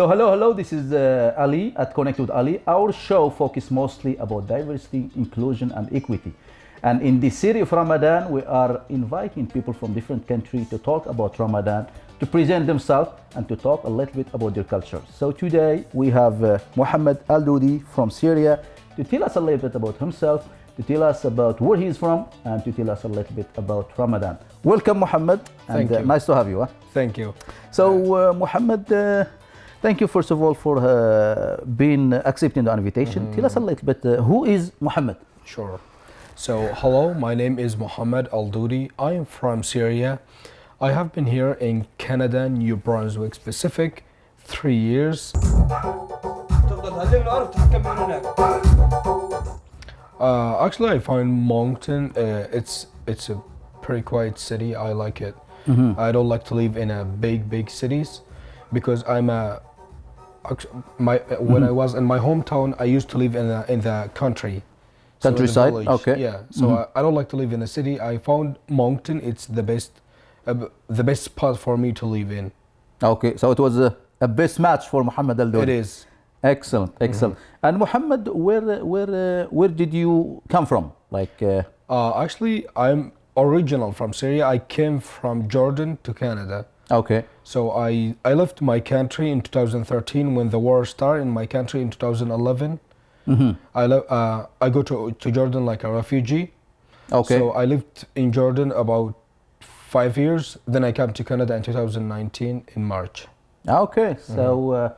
So hello. This is Ali at Connect with Ali. Our show focuses mostly about diversity, inclusion, and equity. And in this series of Ramadan, we are inviting people from different countries to talk about Ramadan, to present themselves, and to talk a little bit about their culture. So today we have Mohammad Aldoudi from Syria to tell us a little bit about himself, to tell us about where he is from, and to tell us a little bit about Ramadan. Welcome, Mohammad, and Thank you. Nice to have you. Thank you. So, Mohammad, thank you first of all for being accepting the invitation. Tell us a little bit, who is Mohammad? Sure. So, hello, my name is Mohammad Aldoudi. I am from Syria. I have been here in Canada, New Brunswick specific, 3 years. Actually, I find Moncton, it's a pretty quiet city. I like it. I don't like to live in a big cities because when I was in my hometown, I used to live in the country. So in the Countryside, village. okay. Yeah, so I don't like to live in a city. I found Moncton, it's the best spot for me to live in. Okay, so it was a best match for Mohammad Aldoudi. It is. Excellent. And Mohammad, where did you come from? Actually, I'm original from Syria. I came from Jordan to Canada. Okay. So I left my country in 2013 when the war started in my country in 2011. I go to Jordan like a refugee. Okay. So I lived in Jordan about 5 years. Then I came to Canada in 2019 in March. Okay, so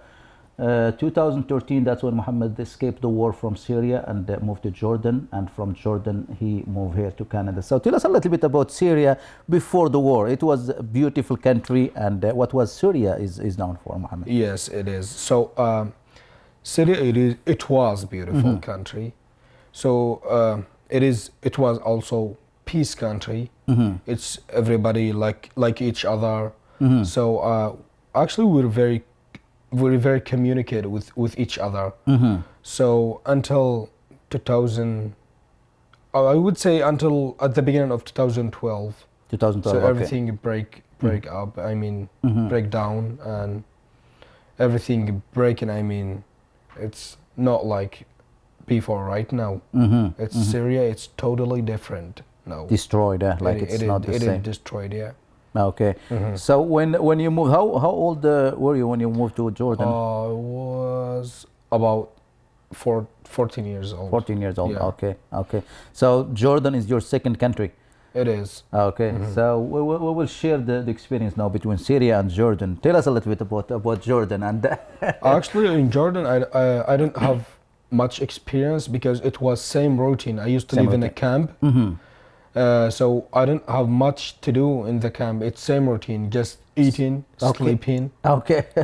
2013, that's when Mohammed escaped the war from Syria and moved to Jordan, and from Jordan he moved here to Canada. So tell us a little bit about Syria before the war. It was a beautiful country, and what was Syria is known for, Mohammed? Yes, it is. So Syria, it was a beautiful country. So it was also peace country. It's everybody like each other. So actually we're very communicated with each other. So until 2000, I would say until at the beginning of 2012. 2012. So okay. everything break up. I mean, break down and everything breaking. I mean, it's not like before right now. It's Syria. It's totally different now. Destroyed, it's not the same. It is destroyed. Yeah. Okay. So when you moved, how old were you when you moved to Jordan? I was about 14 years old. 14 years old. Yeah. Okay. So Jordan is your second country. It is. Okay. So we will share the experience now between Syria and Jordan. Tell us a little bit about Jordan and. Actually, in Jordan, I didn't have much experience because it was same routine. I used to live in a camp. So I didn't have much to do in the camp. It's same routine, just eating, sleeping,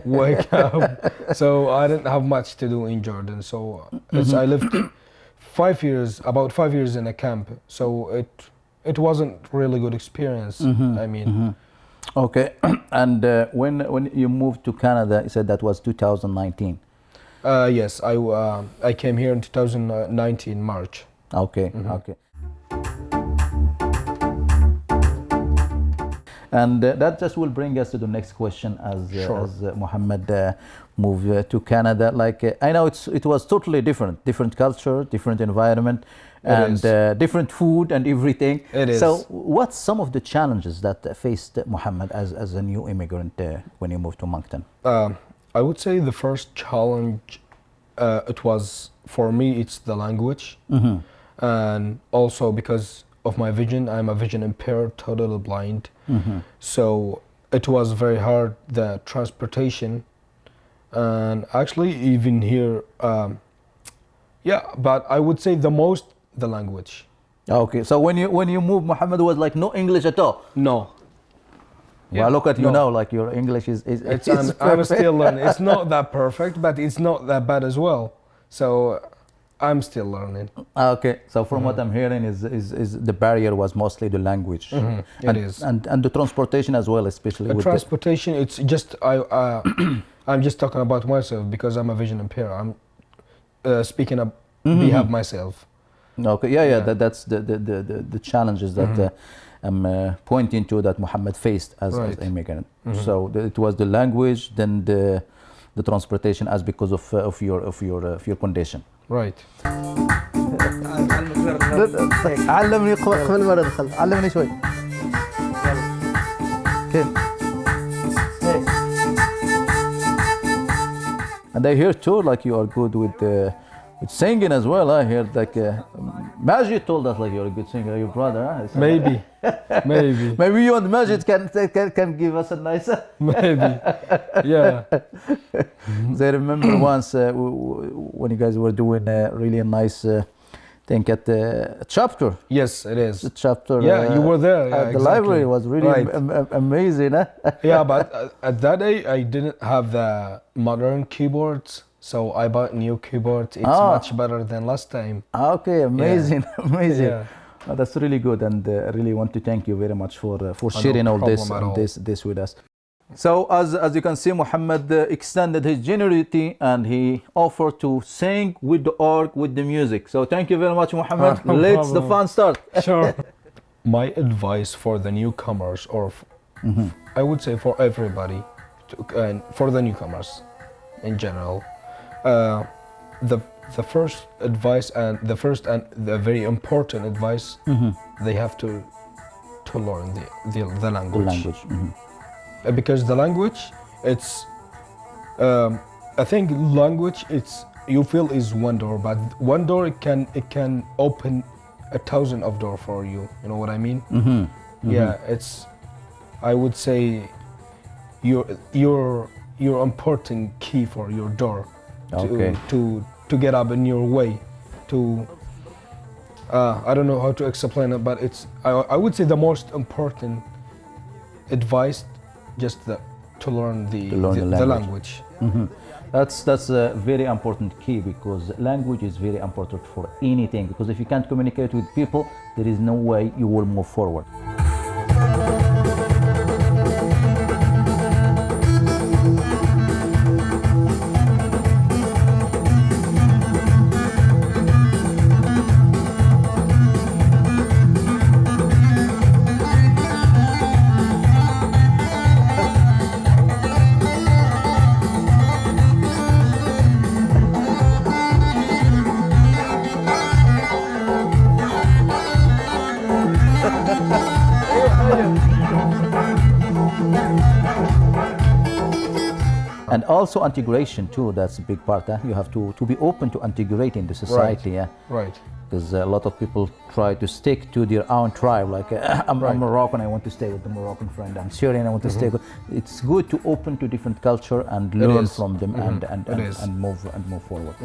wake up. So I didn't have much to do in Jordan. So I lived about 5 years in a camp. So it wasn't really good experience. I mean. Okay. And when you moved to Canada, you said that was 2019. Yes, I came here in 2019 March. Okay. And that just will bring us to the next question as Mohammed moved to Canada. I know it was totally different culture, different environment, and different food and everything. It is. So what's some of the challenges that faced Mohammed as a new immigrant when you moved to Moncton? I would say the first challenge, it was for me, it's the language, and also because of my vision, I'm a vision impaired, totally blind. So it was very hard, the transportation, and actually even here, but I would say the most the language. Okay, so when you moved, Mohammed was like no English at all. No. Well, look at you now, like your English is I'm still learning. It's not that perfect, but it's not that bad as well. So I'm still learning. Okay, so from what I'm hearing is the barrier was mostly the language. It is. And the transportation as well, especially the with transportation. It's just I'm just talking about myself because I'm a vision impaired. I'm speaking up behalf myself. Okay, that's the challenges that I'm pointing to that Mohammed faced as immigrant. So it was the language, then the transportation as because of your condition. Right. علمني قبل ما ندخل علمني شوي كيف. And I hear too like you are good with singing as well. I heard like Majid told us like you're a good singer, your brother, huh? Maybe. Maybe. Maybe you and Majid can give us a nice Maybe. Yeah. I remember once when you guys were doing a really nice thing at the chapter. Yes, it is. The chapter. Yeah, you were there. Yeah, at the library was really right. Amazing. Huh? Yeah, but at that day I didn't have the modern keyboards, so I bought new keyboards. It's much better than last time. Okay, amazing, yeah. amazing. Yeah. That's really good, and I really want to thank you very much for sharing all this with us. So as you can see, Mohammed extended his generosity and he offered to sing with the org, with the music. So thank you very much, Mohammed. Let's the fun start. Sure. My advice for the newcomers, or I would say for everybody, and for the newcomers in general, the first advice and the very important advice, they have to learn the language. Because the language, it's I think language, it's you feel is one door, but one door it can open 1,000 of doors for you. You know what I mean? Yeah, it's, I would say, your important key for your door to get up in your way. To I don't know how to explain it, but it's I would say the most important advice, just to learn the language. That's a very important key, because language is very important for anything, because if you can't communicate with people, there is no way you will move forward. And also integration too, that's a big part. You have to be open to integrating the society. Right. Right. Because a lot of people try to stick to their own tribe. Like I'm Moroccan, I want to stay with the Moroccan friend. I'm Syrian, I want to stay with. It's good to open to different culture and learn from them and move forward.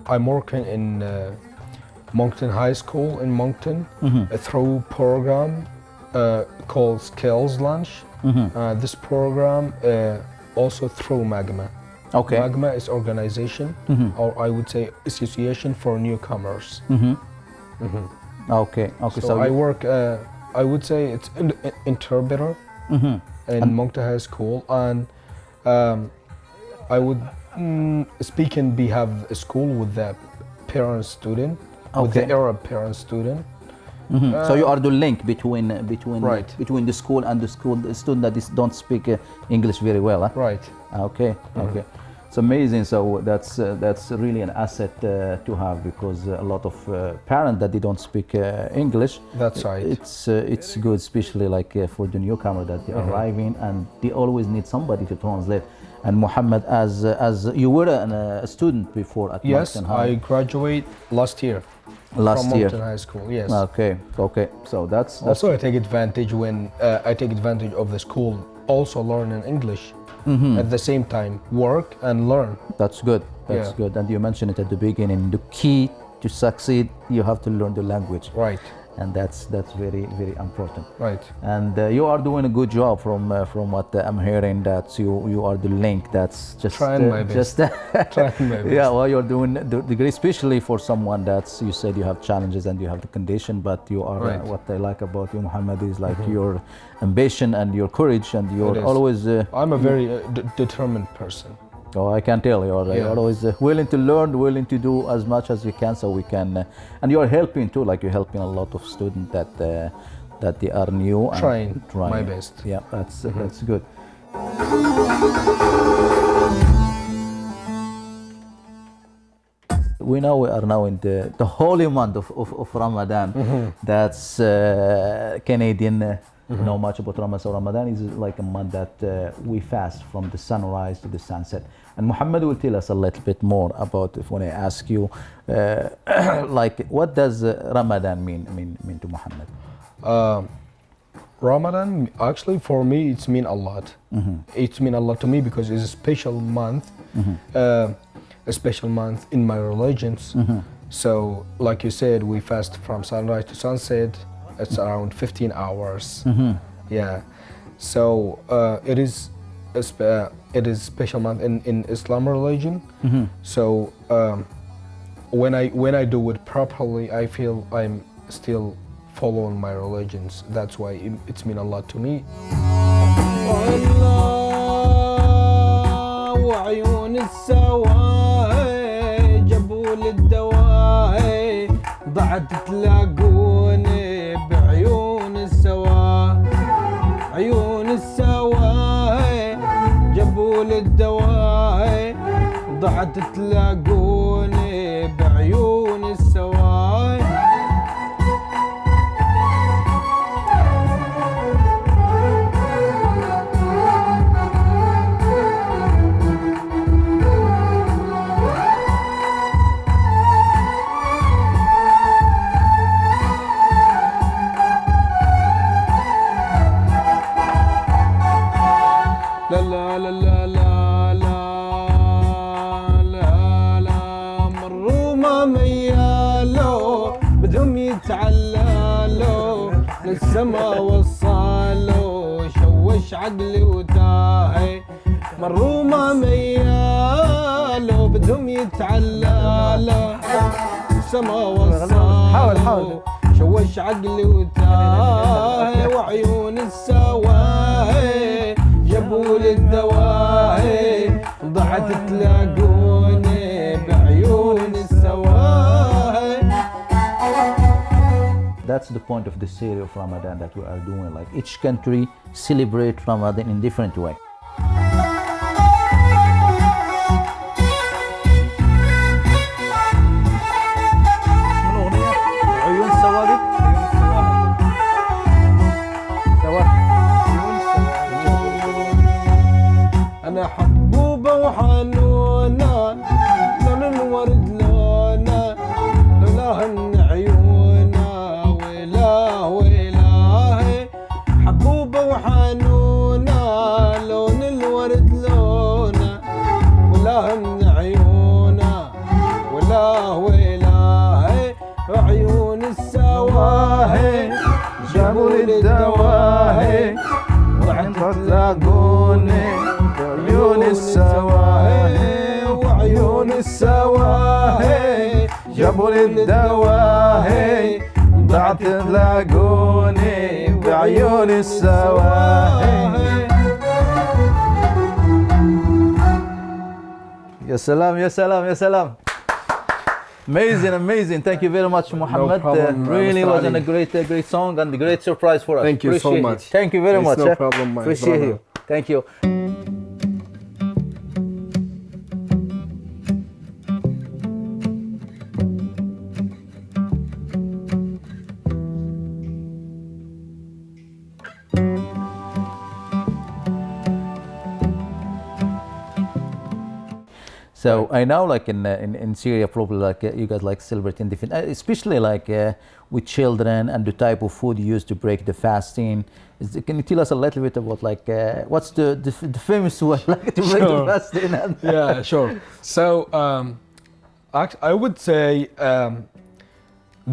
I'm working in Moncton High School in Moncton through program called Skills Lunch. This program also through Magma. Okay. Magma is organization, or I would say association for newcomers. Okay. So I work. I would say it's interpreter in Moncton High School, and I would speak and have a school with the parent student, with the Arab parent student. So you are the link between the school and the student that don't speak English very well. Huh? Right. Okay. It's amazing. So that's really an asset to have, because a lot of parents that they don't speak English. That's right. It's good, especially like for the newcomer that they are arriving, and they always need somebody to translate. And Mohammed, as you were a student before at Moncton High. Yes, I graduate last year. From Moncton High School, yes. Okay. So that's also I take advantage of the school, also learning English. at the same time, work and learn. That's good. That's Yeah. good. And you mentioned it at the beginning. The key to succeed, you have to learn the language, Right, and that's very very important. right. And you are doing a good job from what I'm hearing. That you are the link. That's just Trying my best. Trying my best. Yeah, well, you're doing the degree, especially for someone that's, you said you have challenges and you have the condition, but you are Right. what I like about you, Mohammed, is like your ambition and your courage, and It you're is. always. I'm a very determined person. Oh, I can tell you're, Yeah. you're always willing to learn, willing to do as much as you can, so we can, and you're helping too. Like you're helping a lot of students that they are new. And Trying my best. Yeah, that's good. We are now in the holy month of Ramadan. That's Canadian. Know much about Ramadan. So Ramadan is like a month that we fast from the sunrise to the sunset. And Muhammad will tell us a little bit more about if when I ask you, like what does Ramadan mean to Muhammad? Ramadan, actually, for me, it's mean a lot. It's mean a lot to me because it's a special month, a special month in my religions. So, like you said, we fast from sunrise to sunset. It's around 15 hours. Yeah. So it is a special month in Islam religion. So when I do it properly, I feel I'm still following my religions. That's why it's mean a lot to me. وعيون السواي جابوا للدواي ضعت تلاقوني بعيون السواي عيون السواي جابوا للدواي ضعت تلاقوني بعيون السواي لا لا لا لا لا لا لا لا مروا ما ميالوا بدهم يتعللوا للسما وصلوا شوش عقلي وتاهي مروا ما ميالوا بدهم يتعللوا للسما وصلوا شوش عقلي وتاهي وعيون السواهي جابوا للدواهي ضعت تلاقوني بعيون السواهي. That's the point of the series of Ramadan that we are doing. Like each country celebrate Ramadan in different way. عيون السواد أنا حبوبة وحنونة لون الورد لونة لولاهن عيونة ويلاه ويلاه حبوبة وحنونة لون الورد لونة ولاهن عيونة ويلاه ويلاه عيون السواهي جابوا للدواهي وعند تلاقوني عيون السواهي وعيون السواهي جابوا للدواهي ضعت تلاقوني بعيون السواهي. يا سلام يا سلام يا سلام. Amazing, amazing. Thank you very much, Muhammad. problem, Really Mr. was Ali. a great song and a great surprise for us. Thank you so Appreciate much. it. Thank you very It's much. no problem, my Appreciate brother. you. Thank you. So I know, like in Syria, probably like you guys like celebrating different, especially like with children and the type of food you use to break the fasting. Can you tell us a little bit about like what's the famous way like to break the fasting? And Yeah, sure. So I would say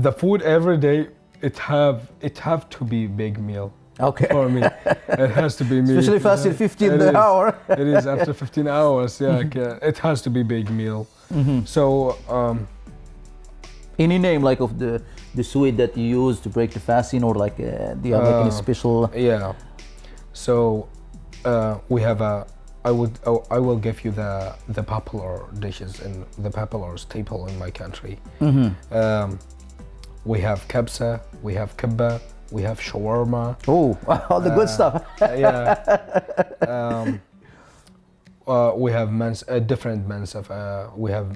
the food every day it have to be big meal. Okay. For me, it has to be meat. Especially fasting 15 It the is. hour. It is after 15 hours. Yeah, it has to be big meal. So Any name like of the sweet that you use to break the fasting, or like do you have like any special? yeah. So we have I will give you the popular dishes and the popular staple in my country. We have kabsa, we have kibba, we have shawarma. Oh, all the good stuff. Yeah. We have different mansaf. We have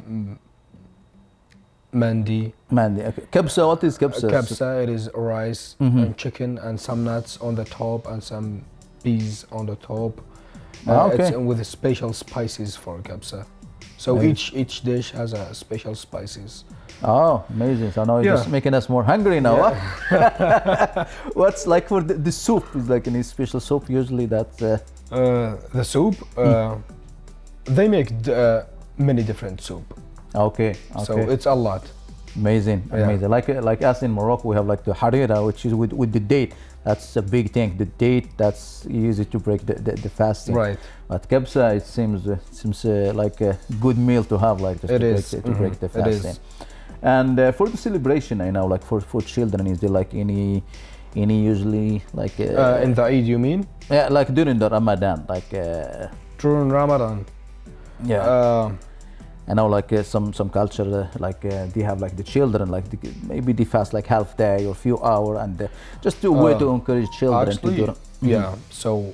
mandi. Mandi. Okay. Kabsa. What is kabsa? Kabsa, it is rice and chicken and some nuts on the top and some peas on the top. Okay. It's with special spices for kabsa. So each dish has a special spices. Oh, amazing! So now you're just making us more hungry now. Huh? What's like for the soup? Is like any special soup usually that? The soup, they make many different soup. Okay. So it's a lot. Amazing. Like us in Morocco, we have like the harira, which is with the date. That's a big thing. The date that's easy to break the fasting. Right. But kabsa, it seems like a good meal to have, like just to break the fasting. It is. And for the celebration, I know, like for children, is there like any usually like in the Eid, you mean? Yeah, like during the Ramadan, like During Ramadan. yeah. I know, like some culture, like they have like the children, like maybe they fast like half day or few hour, and just a way to encourage children actually, to do. Yeah. So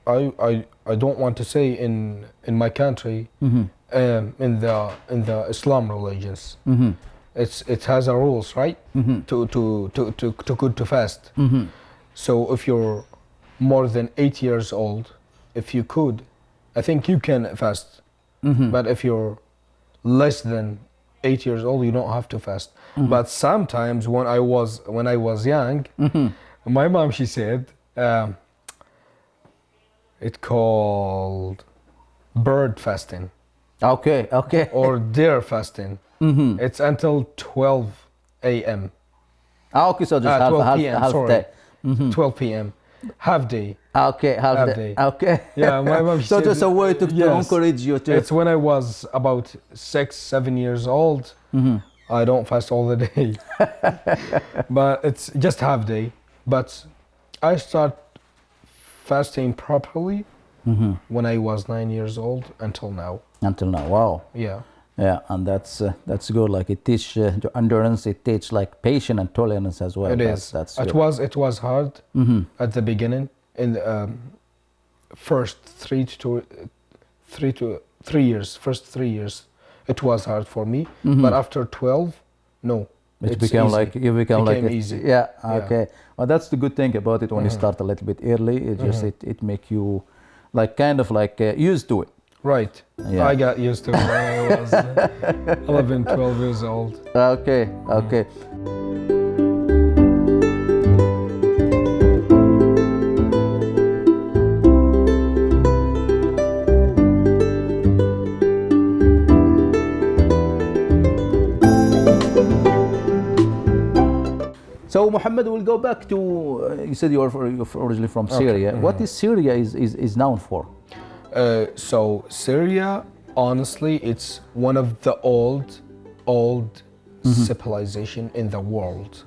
I don't want to say in my country, in the Islam religions, it has a rules, right? To fast. So if you're more than 8 years old, if you could, I think you can fast. But if you're less than 8 years old, you don't have to fast. But sometimes when I was young, my mom, she said, it called bird fasting. Okay. Or deer fasting. It's until 12 a.m. Okay, so just half 12 p.m. half sorry. day. 12 p.m. Half day. Okay, half Half day. day. Okay. Yeah, my mom. So said, just a way to yes. encourage you to. It's when I was about 6-7 years old. I don't fast all the day, but it's just half day. But I start fasting properly when I was 9 years old until now. Until now, wow. Yeah. Yeah, and that's good. Like it teach the endurance. It teach like patience and tolerance as well. It is. That's It good. was hard at the beginning in the first 3 years. First 3 years, it was hard for me. But after 12, no. It became easy. like you become like easy. Yeah. Okay. Well, that's the good thing about it. When you start a little bit early, it just it make you like kind of like used to it. Right. Yeah. I got used to it when I was 11, 12 years old. Okay. So Mohammed, we'll go back to you said you're originally from Syria. What is Syria is known for? So Syria, honestly, it's one of the old civilization in the world.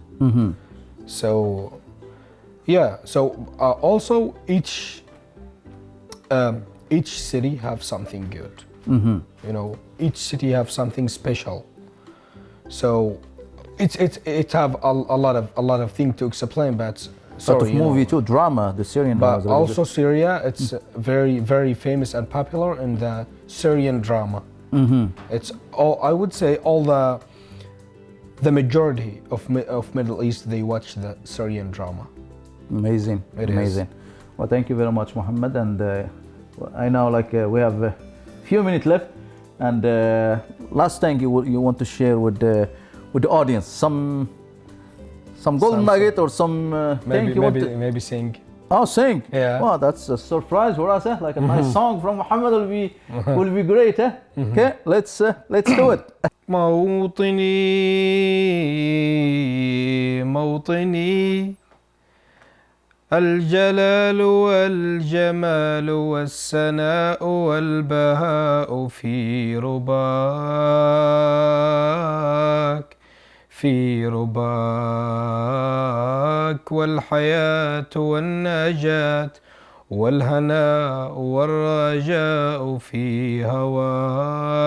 So yeah. So also each city have something good. You know, each city have something special. So it have a lot of things to explain, but Sort of movie too, drama. The Syrian drama. but also Syria, it's very, very famous and popular in the Syrian drama. It's all, I would say, all the majority of Middle East, they watch the Syrian drama. Amazing. It Amazing. is. Well, thank you very much, Mohammed. And I know, like we have a few minutes left. And last thing you want to share with the audience, some golden nugget or some thing you want to maybe sing. Oh, sing. Yeah. Well, that's a surprise for us, eh? Like a nice song from Mohammed will be great, eh? Okay, let's do it. موطني موطني الجلال والجمال والسناء والبهاء في رباك في رباك والحياة والنجاة والهناء والرجاء في هواك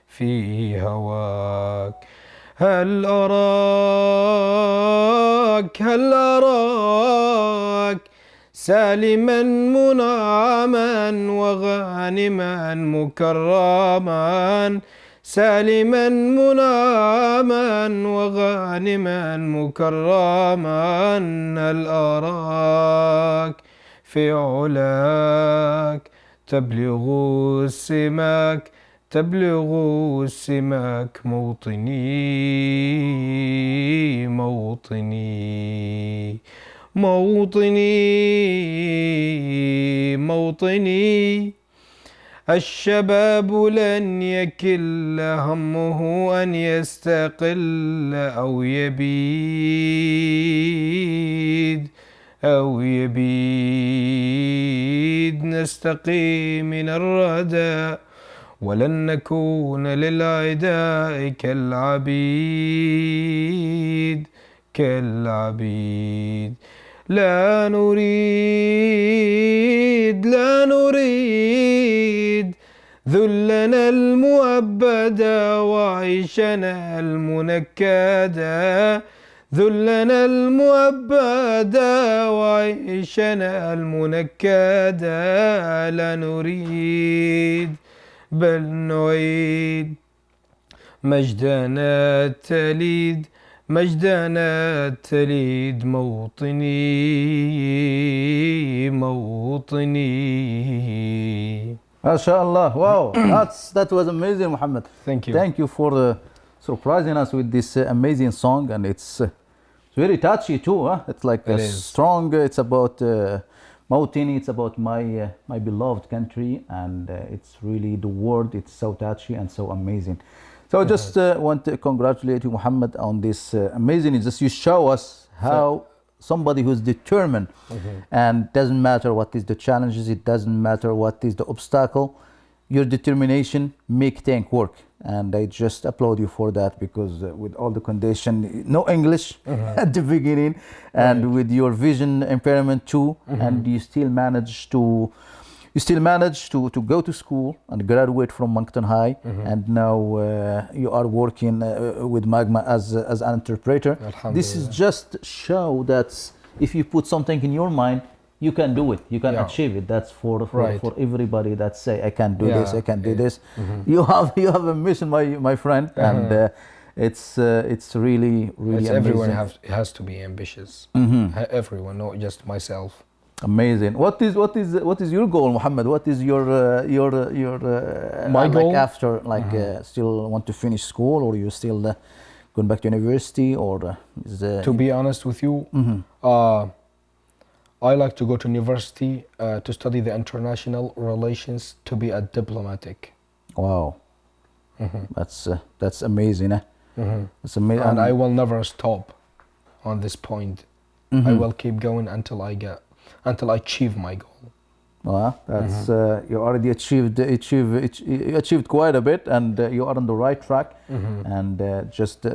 في هواك هل أراك سالما منعما وغانما مكرما سالما منعما وغانما مكرما هل أراك في علاك تبلغ السماك تبلغ السماك موطني موطني موطني موطني الشباب لن يكل همه أن يستقل أو يبيد أو يبيد نستقي من الردى ولن نكون للعداء كالعبيد كالعبيد لا نريد لا نريد ذلنا المؤبدا وعيشنا المنكدا ذلنا المؤبدا وعيشنا المنكدا لا نريد بل نعيد مجدنا التليد مجدنا التليد موطني موطني. MashaAllah. Wow, that was amazing, Muhammad. Thank you. Thank you for surprising us with this amazing song, and it's very touchy too. Huh? It's like strong. It's about Mawtini. It's about my beloved country, and it's really the word. It's so touchy and so amazing. So I just want to congratulate you, Muhammad, on this amazing. It's just you show us how somebody who's determined, and doesn't matter what is the challenges, it doesn't matter what is the obstacle, your determination make things work. And I just applaud you for that, because with all the condition, no English at the beginning, and with your vision impairment too, and you still manage to go to school and graduate from Moncton High, and now you are working with Magma as an interpreter. This is just show that if you put something in your mind, you can do it, you can achieve it. That's for everybody that say I can do this, I can do this. You have a mission, my friend, and it's really amazing. Everyone has to be ambitious. Everyone, not just myself. Amazing. What is your goal, Muhammad? What is your my goal? Like after still want to finish school, or you still going back to university, or to be honest with you, I like to go to university to study the international relations, to be a diplomatic. Wow, that's amazing. That's amazing, and I will never stop on this point. I will keep going until I achieve my goal. Well, that's you already achieved quite a bit, and you are on the right track. And just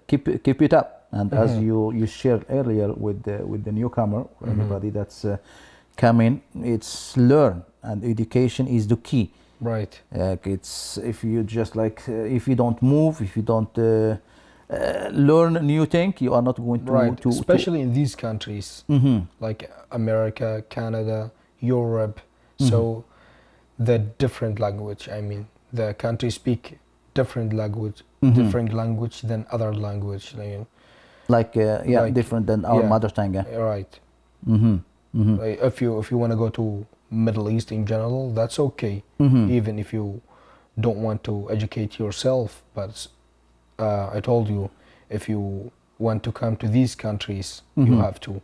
keep it up. And as you shared earlier with the newcomer, anybody that's coming, it's learn, and education is the key. Right. It's if you just if you don't move, if you don't learn new thing, you are not going to especially in these countries like America, Canada, Europe. So the different language, I mean, the countries speak different language than other language, different than our mother tongue. Right. If you want to go to Middle East in general, that's okay. Even if you don't want to educate yourself. But I told you, if you want to come to these countries, you have to.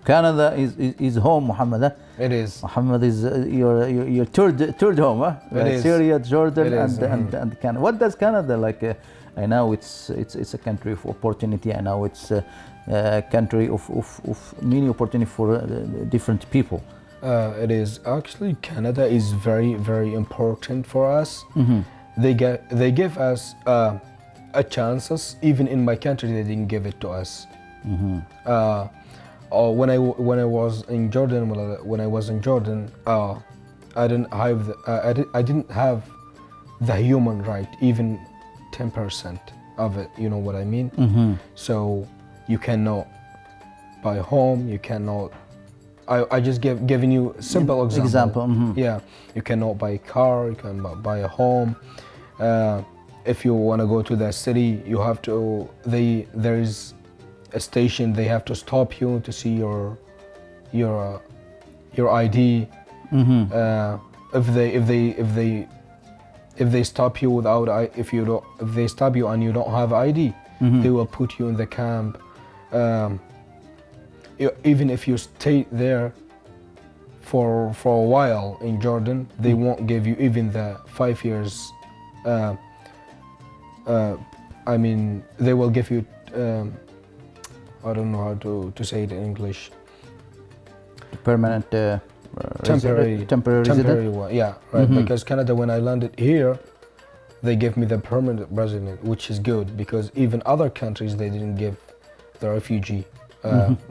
Canada is home, Mohammed. Huh? It is. Mohammed is your third home, huh? It is. Syria, Jordan, It is, and Canada. What does Canada like? I know it's a country of opportunity. I know it's a country of many opportunity for different people. It is actually, Canada is very, very important for us. They give us a chances. Even in my country, they didn't give it to us. When I was in Jordan, I didn't have the human right, even 10% of it. You know what I mean? So you cannot buy a home. You cannot. I just giving you a simple example. Yeah, you cannot buy a car. You cannot buy a home. If you want to go to the city, you have to. There is a station. They have to stop you to see your ID. If they stop you without if they stop you and you don't have ID, they will put you in the camp. Even if you stay there for a while in Jordan, they won't give you even the 5 years. I mean, they will give you. I don't know how to say it in English. Permanent. Temporary resident? one, yeah, right. Because Canada, when I landed here, they gave me the permanent resident, which is good, because even other countries, they didn't give the refugee,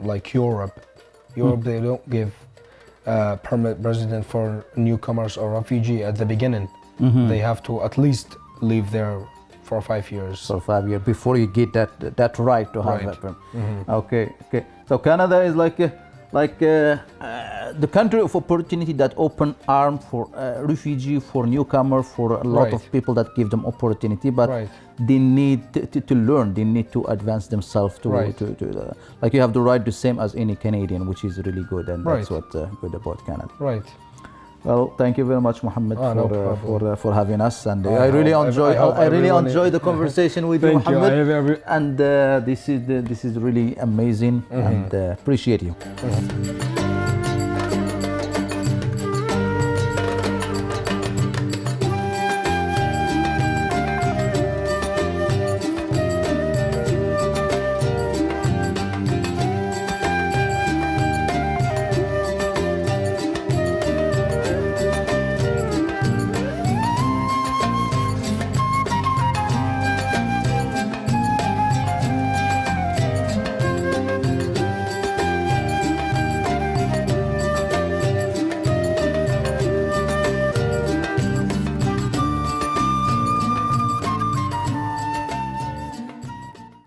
like Europe. They don't give permanent resident for newcomers or refugee at the beginning. They have to at least live there for 5 years. For 5 years before you get that right to have that permit. Okay. So Canada is like the country of opportunity that open arm for refugee, for newcomer, for a lot of people that give them opportunity, but they need to learn, they need to advance themselves to like you have the right the same as any Canadian, which is really good, and that's what good about Canada. Right. Well, thank you very much, Mohammed, for having us, and I really enjoy the conversation with you, Mohammed. And this is really amazing, and appreciate you.